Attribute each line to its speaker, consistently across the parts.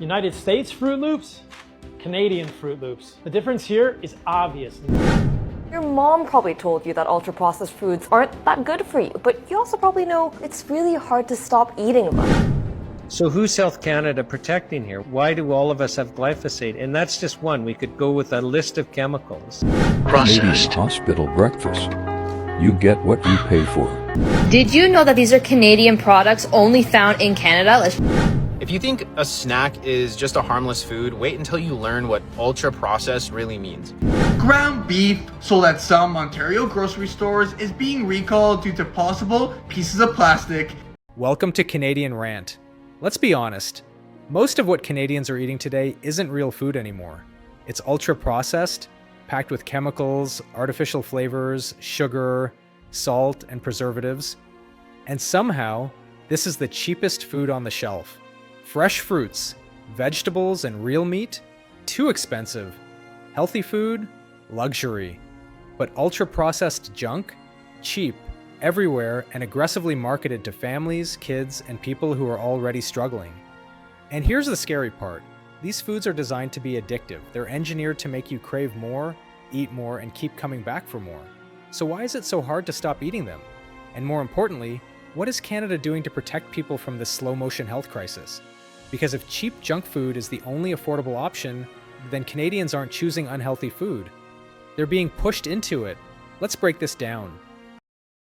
Speaker 1: United States Fruit Loops, Canadian Fruit Loops. The difference here is obvious.
Speaker 2: Your mom probably told you that ultra-processed foods aren't that good for you, but you also probably know it's really hard to stop eating them.
Speaker 3: So who's Health Canada protecting here? Why do all of us have glyphosate? And that's just one. We could go with a list of chemicals.
Speaker 4: Canadian hospital breakfast. You get what you pay for.
Speaker 5: Did you know that these are Canadian products only found in Canada?
Speaker 6: If you think a snack is just a harmless food, wait until you learn what ultra-processed really means.
Speaker 7: Ground beef sold at some Ontario grocery stores is being recalled due to possible pieces of plastic.
Speaker 8: Welcome to Canadian Rant. Let's be honest, most of what Canadians are eating today isn't real food anymore. It's ultra-processed, packed with chemicals, artificial flavors, sugar, salt, and preservatives. And somehow, this is the cheapest food on the shelf. Fresh fruits, vegetables, and real meat? Too expensive. Healthy food? Luxury. But ultra-processed junk? Cheap, everywhere, and aggressively marketed to families, kids, and people who are already struggling. And here's the scary part. These foods are designed to be addictive. They're engineered to make you crave more, eat more, and keep coming back for more. So why is it so hard to stop eating them? And more importantly, what is Canada doing to protect people from this slow-motion health crisis? Because if cheap junk food is the only affordable option, then Canadians aren't choosing unhealthy food. They're being pushed into it. Let's break this down.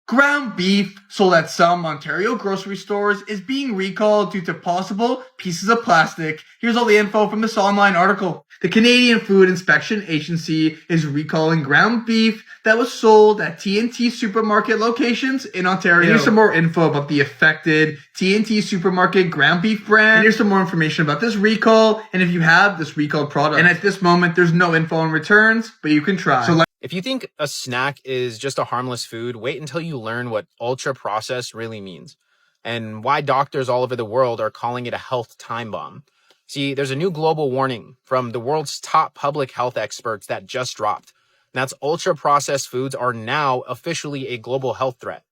Speaker 7: Ground beef sold at some Ontario grocery stores is being recalled due to possible pieces of plastic. Here's all the info from this online article. The Canadian Food Inspection Agency is recalling ground beef that was sold at T&T supermarket locations in Ontario. And here's some more info about the affected T&T supermarket ground beef brand. And here's some more information about this recall and if you have this recalled product. And at this moment, there's no info on returns, but you can try. So
Speaker 6: If you think a snack is just a harmless food, wait until you learn what ultra-processed really means and why doctors all over the world are calling it a health time bomb. See, there's a new global warning from the world's top public health experts that just dropped. And that's ultra-processed foods are now officially a global health threat.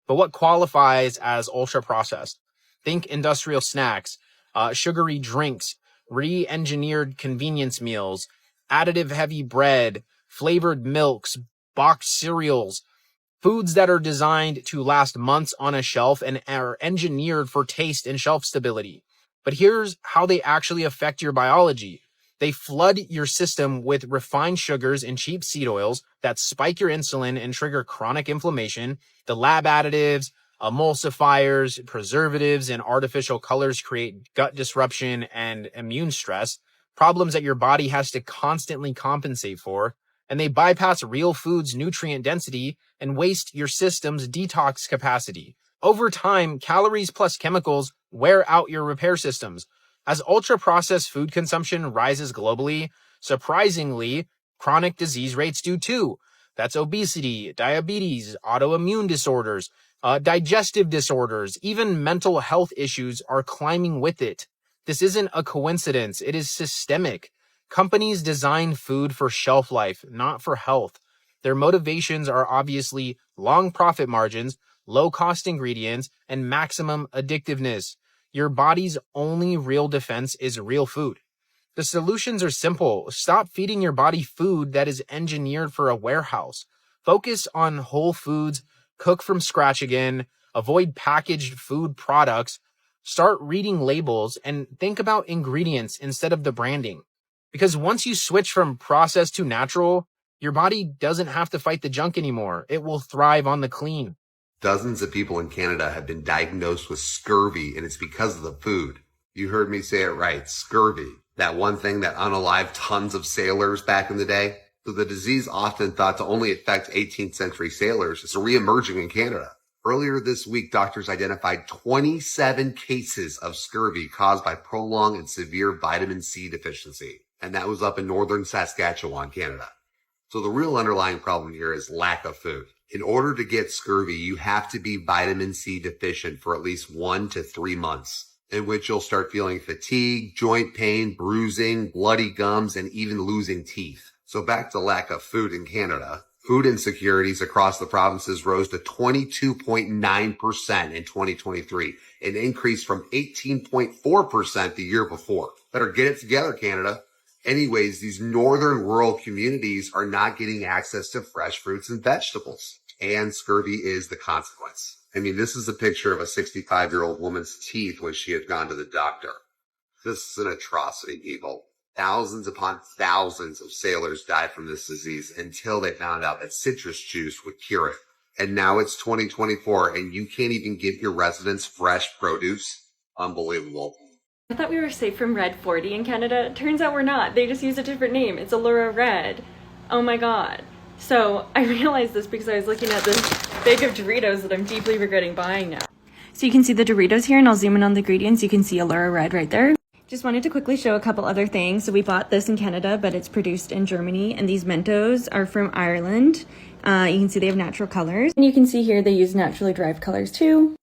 Speaker 6: But what qualifies as ultra-processed? Think industrial snacks, sugary drinks, re-engineered convenience meals, additive-heavy bread, flavored milks, boxed cereals, foods that are designed to last months on a shelf and are engineered for taste and shelf stability. But here's how they actually affect your biology. They flood your system with refined sugars and cheap seed oils that spike your insulin and trigger chronic inflammation. The lab additives, emulsifiers, preservatives, and artificial colors create gut disruption and immune stress, problems that your body has to constantly compensate for. And they bypass real food's nutrient density and waste your system's detox capacity. Over time, calories plus chemicals wear out your repair systems. As ultra-processed food consumption rises globally, surprisingly, chronic disease rates do too. That's obesity, diabetes, autoimmune disorders, digestive disorders, even mental health issues are climbing with it. This isn't a coincidence, it is systemic. Companies design food for shelf life, not for health. Their motivations are obviously long profit margins, low cost ingredients, and maximum addictiveness. Your body's only real defense is real food. The solutions are simple. Stop feeding your body food that is engineered for a warehouse. Focus on whole foods, cook from scratch again, avoid packaged food products, start reading labels, and think about ingredients instead of the branding. Because once you switch from processed to natural, your body doesn't have to fight the junk anymore. It will thrive on the clean.
Speaker 9: Dozens of people in Canada have been diagnosed with scurvy, and it's because of the food. You heard me say it right, scurvy. That one thing that unalived tons of sailors back in the day. So the disease, often thought to only affect 18th century sailors, is reemerging in Canada. Earlier this week, doctors identified 27 cases of scurvy caused by prolonged and severe vitamin C deficiency. And that was up in northern Saskatchewan, Canada. So the real underlying problem here is lack of food. In order to get scurvy, you have to be vitamin C deficient for at least 1 to 3 months, in which you'll start feeling fatigue, joint pain, bruising, bloody gums, and even losing teeth. So back to lack of food in Canada. Food insecurities across the provinces rose to 22.9% in 2023, an increase from 18.4% the year before. Better get it together, Canada. Anyways, these northern rural communities are not getting access to fresh fruits and vegetables. And scurvy is the consequence. I mean, this is a picture of a 65-year-old woman's teeth when she had gone to the doctor. This is an atrocity, people. Thousands upon thousands of sailors died from this disease until they found out that citrus juice would cure it. And now it's 2024 and you can't even give your residents fresh produce? Unbelievable.
Speaker 10: I thought we were safe from Red 40 in Canada. Turns out we're not. They just use a different name. It's Allura Red. Oh my god. So I realized this because I was looking at this bag of Doritos that I'm deeply regretting buying now. So you can see the Doritos here, and I'll zoom in on the ingredients. You can see Allura Red right there. Just wanted to quickly show a couple other things. So we bought this in Canada, but it's produced in Germany, and these Mentos are from Ireland. You can see they have natural colors. And you can see here they use naturally derived colors too.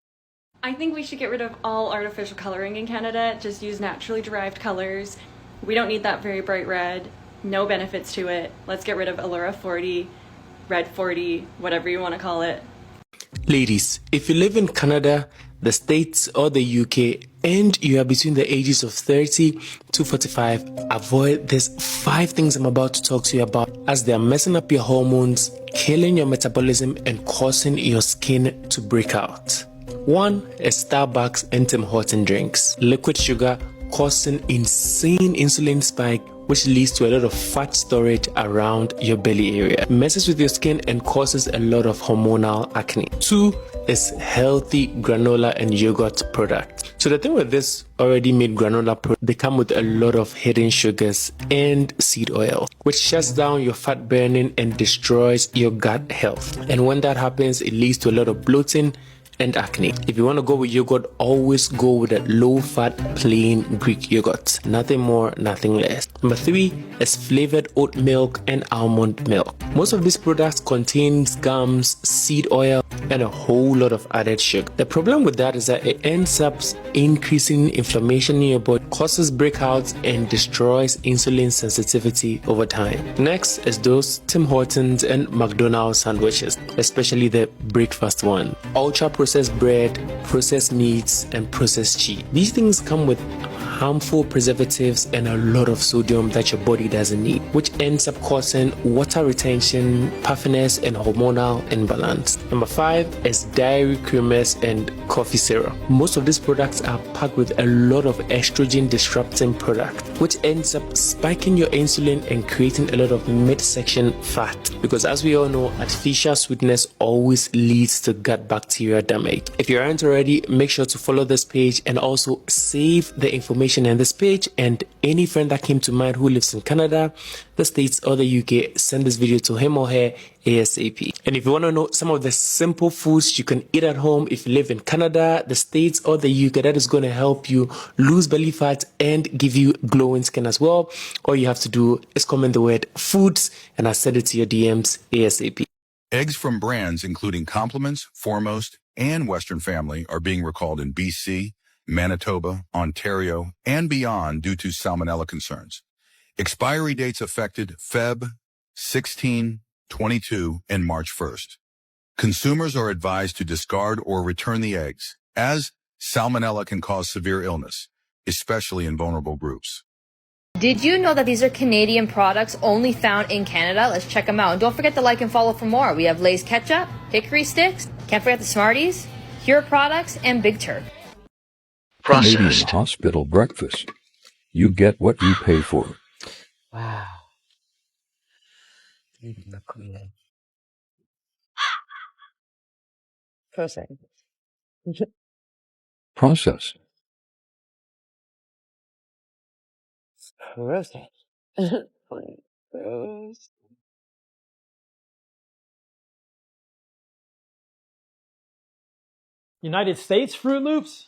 Speaker 10: I think we should get rid of all artificial coloring in Canada. Just use naturally derived colors. We don't need that very bright red. No benefits to it. Let's get rid of Allura 40, Red 40, whatever you want to call it.
Speaker 11: Ladies, if you live in Canada, the States, or the UK, and you are between the ages of 30 to 45, avoid these 5 things I'm about to talk to you about, as they are messing up your hormones, killing your metabolism, and causing your skin to break out. 1 is Starbucks and Tim Horton drinks. Liquid sugar causing insane insulin spike, which leads to a lot of fat storage around your belly area. Messes with your skin and causes a lot of hormonal acne. 2 is healthy granola and yogurt products. So the thing with this already made granola products, they come with a lot of hidden sugars and seed oil, which shuts down your fat burning and destroys your gut health. And when that happens, it leads to a lot of bloating and acne. If you want to go with yogurt, always go with a low-fat plain Greek yogurt. Nothing more, nothing less. Number 3 is flavored oat milk and almond milk. Most of these products contains gums, seed oil, and a whole lot of added sugar. The problem with that is that it ends up increasing inflammation in your body, causes breakouts, and destroys insulin sensitivity over time. Next is those Tim Hortons and McDonald's sandwiches, especially the breakfast one. Ultra processed bread, processed meats, and processed cheese. These things come with harmful preservatives and a lot of sodium that your body doesn't need, which ends up causing water retention, puffiness, and hormonal imbalance. Number 5 is dairy creamers and coffee syrup. Most of these products are packed with a lot of estrogen disrupting product, which ends up spiking your insulin and creating a lot of midsection fat, because as we all know, artificial sweetness always leads to gut bacteria damage. If you aren't already, make sure to follow this page and also save the information in this page, and any friend that came to mind who lives in Canada, the States, or the UK, send this video to him or her ASAP. And if you want to know some of the simple foods you can eat at home if you live in Canada, the States, or the UK, that is going to help you lose belly fat and give you glowing skin as well, all you have to do is comment the word foods and I'll send it to your DMs ASAP.
Speaker 12: Eggs from brands including Compliments, Foremost, and Western Family are being recalled in BC, Manitoba, Ontario, and beyond due to salmonella concerns. Expiry dates affected Feb 16, 22, and March 1st. Consumers are advised to discard or return the eggs, as salmonella can cause severe illness, especially in vulnerable groups.
Speaker 5: Did you know that these are Canadian products only found in Canada? Let's check them out. And don't forget to like and follow for more. We have Lay's Ketchup, Hickory Sticks, can't forget the Smarties, Pure Products, and Big Turk.
Speaker 4: Canadian hospital breakfast. You get what you pay for.
Speaker 3: Wow.
Speaker 4: Process.
Speaker 1: United States Fruit Loops,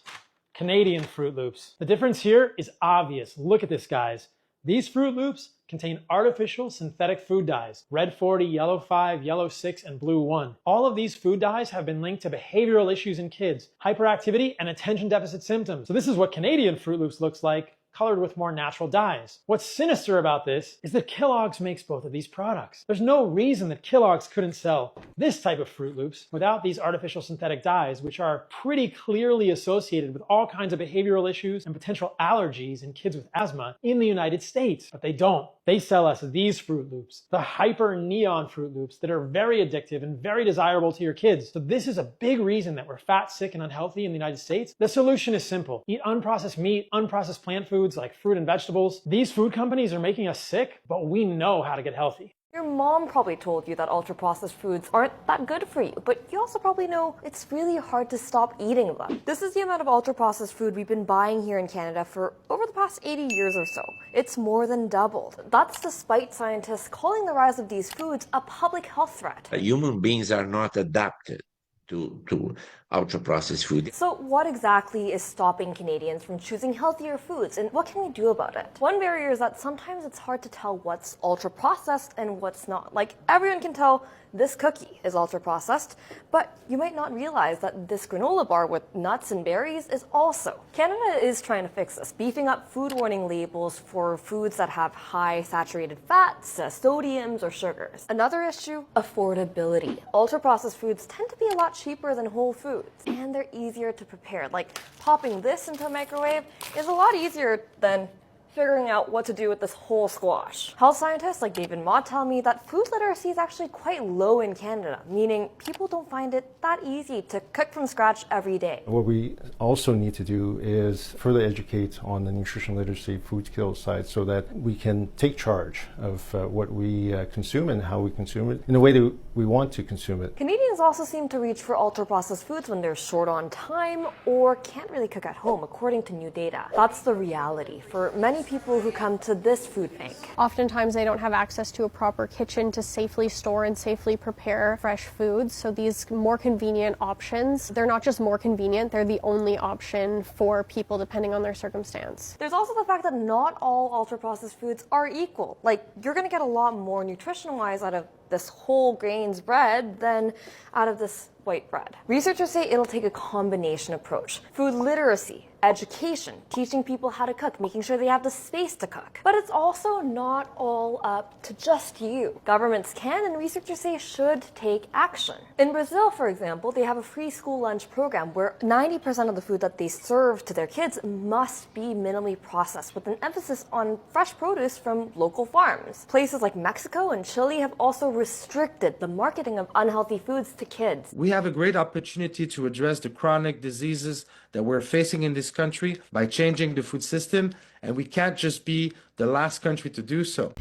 Speaker 1: Canadian Fruit Loops. The difference here is obvious. Look at this, guys. These Fruit Loops contain artificial synthetic food dyes, red 40, yellow 5, yellow 6, and blue 1. All of these food dyes have been linked to behavioral issues in kids, hyperactivity, and attention deficit symptoms. So this is what Canadian Fruit Loops looks like colored with more natural dyes. What's sinister about this is that Kellogg's makes both of these products. There's no reason that Kellogg's couldn't sell this type of Fruit Loops without these artificial synthetic dyes, which are pretty clearly associated with all kinds of behavioral issues and potential allergies in kids with asthma in the United States. But they don't. They sell us these Fruit Loops, the hyper neon Fruit Loops that are very addictive and very desirable to your kids. So this is a big reason that we're fat, sick, and unhealthy in the United States. The solution is simple. Eat unprocessed meat, unprocessed plant foods like fruit and vegetables. These food companies are making us sick, but we know how to get healthy.
Speaker 2: Your mom probably told you that ultra-processed foods aren't that good for you, but you also probably know it's really hard to stop eating them. This is the amount of ultra-processed food we've been buying here in Canada for over the past 80 years or so. It's more than doubled. That's despite scientists calling the rise of these foods a public health threat.
Speaker 13: Human beings are not adapted to ultra-processed food.
Speaker 2: So what exactly is stopping Canadians from choosing healthier foods, and what can we do about it? One barrier is that sometimes it's hard to tell what's ultra-processed and what's not. Like, everyone can tell this cookie is ultra-processed, but you might not realize that this granola bar with nuts and berries is also. Canada is trying to fix this, beefing up food warning labels for foods that have high saturated fats, sodiums, or sugars. Another issue, affordability. Ultra-processed foods tend to be a lot cheaper than whole foods, and they're easier to prepare. Like, popping this into a microwave is a lot easier than figuring out what to do with this whole squash. Health scientists like David Mott tell me that food literacy is actually quite low in Canada, meaning people don't find it that easy to cook from scratch every day.
Speaker 14: What we also need to do is further educate on the nutrition literacy food skills side so that we can take charge of what we consume and how we consume it in the way that we want to consume it.
Speaker 2: Canadians also seem to reach for ultra-processed foods when they're short on time or can't really cook at home, according to new data. That's the reality for many people who come to this food bank.
Speaker 15: Oftentimes they don't have access to a proper kitchen to safely store and safely prepare fresh foods. So these more convenient options, they're not just more convenient, they're the only option for people depending on their circumstance.
Speaker 2: There's also the fact that not all ultra-processed foods are equal. Like, you're gonna get a lot more nutrition-wise out of this whole grains bread than out of this white bread. Researchers say it'll take a combination approach. Food literacy, education, teaching people how to cook, making sure they have the space to cook. But it's also not all up to just you. Governments can, and researchers say should, take action. In Brazil, for example, they have a free school lunch program where 90% of the food that they serve to their kids must be minimally processed, with an emphasis on fresh produce from local farms. Places like Mexico and Chile have also restricted the marketing of unhealthy foods to kids.
Speaker 16: We have a great opportunity to address the chronic diseases that we're facing in this country by changing the food system, and we can't just be the last country to do so.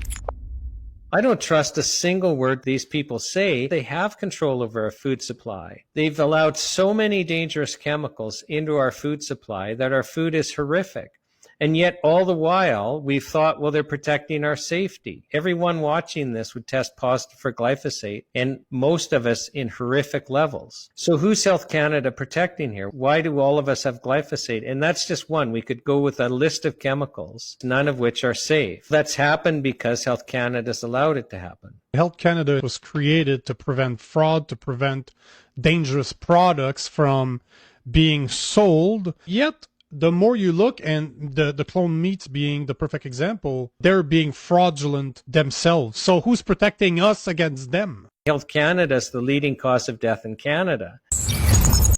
Speaker 3: I don't trust a single word these people say. They have control over our food supply. They've allowed so many dangerous chemicals into our food supply that our food is horrific. And yet, all the while, we've thought, well, they're protecting our safety. Everyone watching this would test positive for glyphosate, and most of us in horrific levels. So who's Health Canada protecting here? Why do all of us have glyphosate? And that's just one. We could go with a list of chemicals, none of which are safe. That's happened because Health Canada's allowed it to happen.
Speaker 17: Health Canada was created to prevent fraud, to prevent dangerous products from being sold. Yet, the more you look, and the clone meats being the perfect example, they're being fraudulent themselves. So who's protecting us against them?
Speaker 3: Health Canada is the leading cause of death in Canada.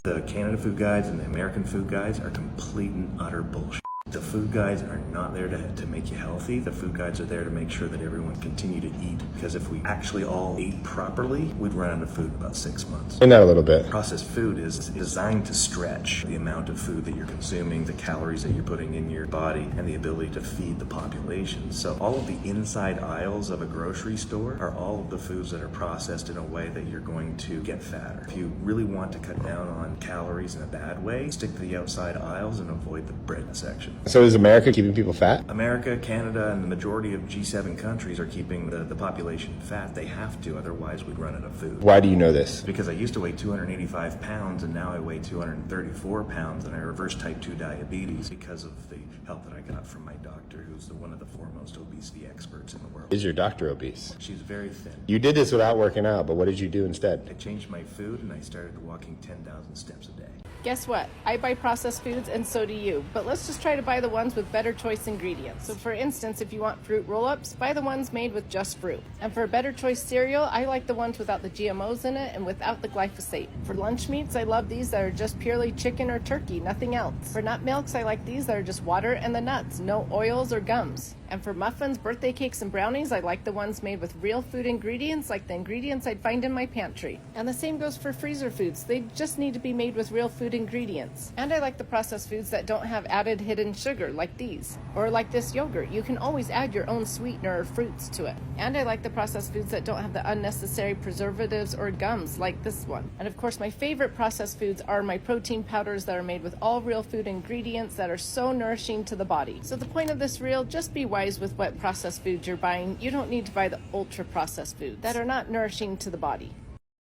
Speaker 18: The Canada Food Guides and the American Food Guides are complete and utter bullshit. The food guides are not there to make you healthy. The food guides are there to make sure that everyone continue to eat. Because if we actually all ate properly, we'd run out of food in about 6 months.
Speaker 19: Explain that a little bit.
Speaker 18: Processed food is designed to stretch the amount of food that you're consuming, the calories that you're putting in your body, and the ability to feed the population. So all of the inside aisles of a grocery store are all of the foods that are processed in a way that you're going to get fatter. If you really want to cut down on calories in a bad way, stick to the outside aisles and avoid the bread section.
Speaker 19: So is America keeping people fat?
Speaker 18: America, Canada, and the majority of G7 countries are keeping the population fat. They have to, otherwise we'd run out of food.
Speaker 19: Why do you know this?
Speaker 18: Because I used to weigh 285 pounds and now I weigh 234 pounds, and I reversed type 2 diabetes because of the help that I got from my doctor, who's one of the foremost obesity experts in the world.
Speaker 19: Is your doctor obese?
Speaker 18: She's very thin.
Speaker 19: You did this without working out, but what did you do instead?
Speaker 18: I changed my food and I started walking 10,000 steps a day.
Speaker 20: Guess what? I buy processed foods and so do you, but let's just try to buy the ones with better choice ingredients. So for instance, if you want fruit roll-ups, buy the ones made with just fruit. And for a better choice cereal, I like the ones without the GMOs in it and without the glyphosate. For lunch meats, I love these that are just purely chicken or turkey, nothing else. For nut milks, I like these that are just water and the nuts, no oils or gums. And for muffins, birthday cakes, and brownies, I like the ones made with real food ingredients like the ingredients I'd find in my pantry. And the same goes for freezer foods. They just need to be made with real food ingredients. And I like the processed foods that don't have added hidden sugar like these. Or like this yogurt. You can always add your own sweetener or fruits to it. And I like the processed foods that don't have the unnecessary preservatives or gums like this one. And of course, my favorite processed foods are my protein powders that are made with all real food ingredients that are so nourishing to the body. So the point of this reel, just be wise with what processed foods you're buying. You don't need to buy the ultra-processed foods that are not nourishing to the body.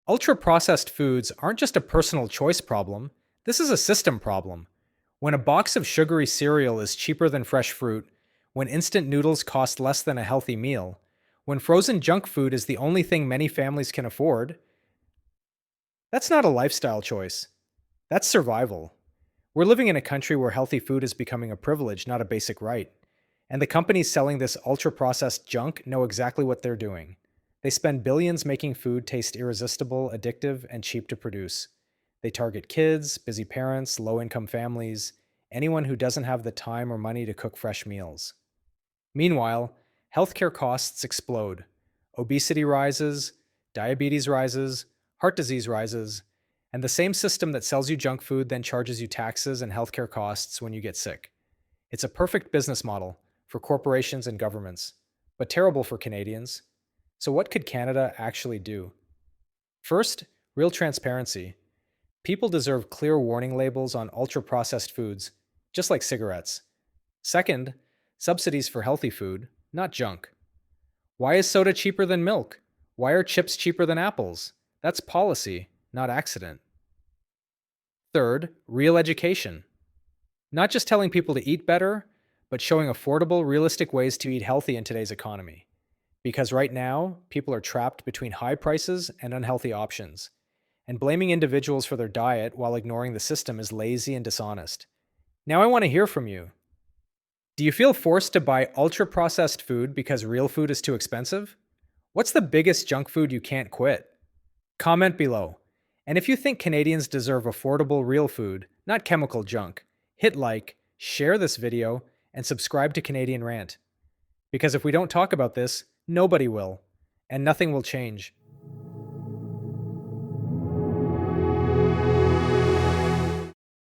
Speaker 8: Ultra-processed foods aren't just a personal choice problem, this is a system problem. When a box of sugary cereal is cheaper than fresh fruit, when instant noodles cost less than a healthy meal, when frozen junk food is the only thing many families can afford, that's not a lifestyle choice. That's survival. We're living in a country where healthy food is becoming a privilege, not a basic right. And the companies selling this ultra-processed junk know exactly what they're doing. They spend billions making food taste irresistible, addictive, and cheap to produce. They target kids, busy parents, low-income families, anyone who doesn't have the time or money to cook fresh meals. Meanwhile, healthcare costs explode. Obesity rises, diabetes rises, heart disease rises, and the same system that sells you junk food then charges you taxes and healthcare costs when you get sick. It's a perfect business model for corporations and governments, but terrible for Canadians. So what could Canada actually do? First, real transparency. People deserve clear warning labels on ultra-processed foods, just like cigarettes. Second, subsidies for healthy food, not junk. Why is soda cheaper than milk? Why are chips cheaper than apples? That's policy, not accident. Third, real education. Not just telling people to eat better, but showing affordable, realistic ways to eat healthy in today's economy. Because right now, people are trapped between high prices and unhealthy options. And blaming individuals for their diet while ignoring the system is lazy and dishonest. Now I want to hear from you. Do you feel forced to buy ultra-processed food because real food is too expensive? What's the biggest junk food you can't quit? Comment below. And if you think Canadians deserve affordable real food, not chemical junk, hit like, share this video, and subscribe to Canadian Rant. Because if we don't talk about this, nobody will, and nothing will change.